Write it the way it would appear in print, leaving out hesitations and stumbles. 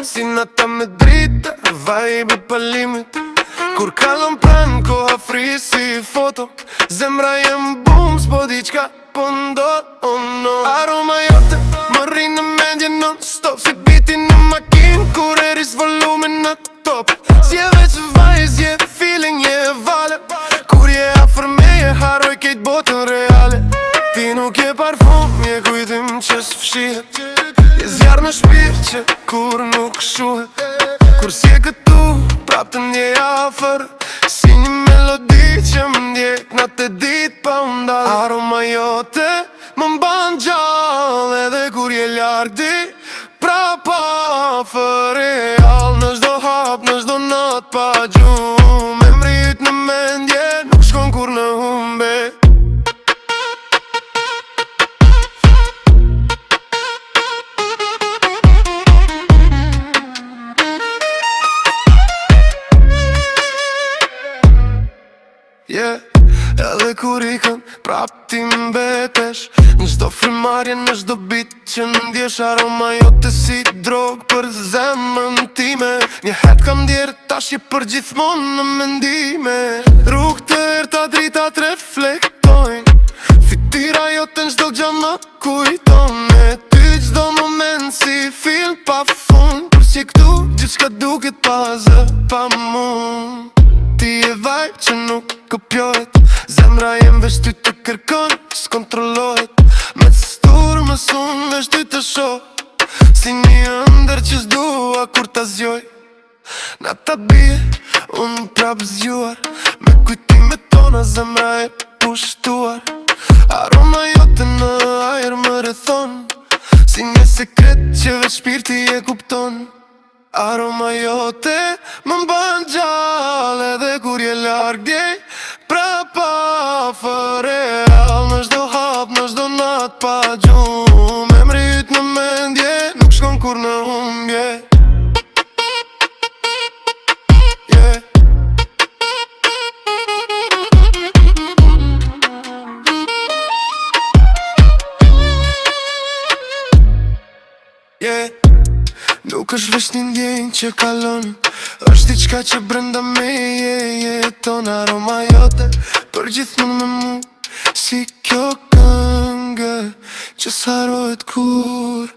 si nata me drita, vibe pa limit. Kur kalon pran koha fri si foto, zemra jem bum, s'po di qka po ndodh, oh no. Aroma jote më rrin në mendje non stop, si biti në makin kur e ris volumin në top. Si e veç vajz, je feeling, je vale, kur je afër meje haroj kejt botën reale. Ti nuk je parfum, je kujtim që s'fshihet, je zjarë në shpirt që kur nuk shuhet. Kur si e këtu, prap të ndjej afer, si një melodi që më ndjek natë e dit pa undal. Aroma jote më mban gjallë edhe kur je larg di, prap afer real. Në çdo hap, në çdo nat pa gjum, emri yt në mendje nuk shkon kur në humbe. Yeah, edhe kur i kën prap ti mbetesh, në çdo frimarje, në çdo bit që ndjesh. Aroma jote si drog për zemrën time, një het kam ndjerë, tash je për gjithmonë në mendime. Rrugë të erta drita t'reflektojnë, fytyra jote në çdo gjë më kujton. Me ty çdo moment si film pa fund, kur si këtu gjithçka duket pa zë, pa mund. Ti e vibe që nuk kopjohet, zemra jem veç ty të kërkon, s'kontrollohet. Me të stur më sun veç ty të shoh, si një ëndër që s'dua kur ta zgjoj. Na ta bie, unë prap zgjuar, me kujtimet tona zemra e pushtuar. Aroma jote në ajër më rrethon, si një sekret që veç shpirti e kupton. Aroma jote më mban gjallë edhe kur je larg djej, prap afër real. Në çdo hap, në çdo nat pa gjum, emri yt në mendje nuk shkon kur në humbje. Yeah. Yeah. Nuk është veç një ndjenjë që kalon, është diçka që brenda meje jeton. Aroma jote për gjithmonë me mu, si kjo këngë që s'harohet kur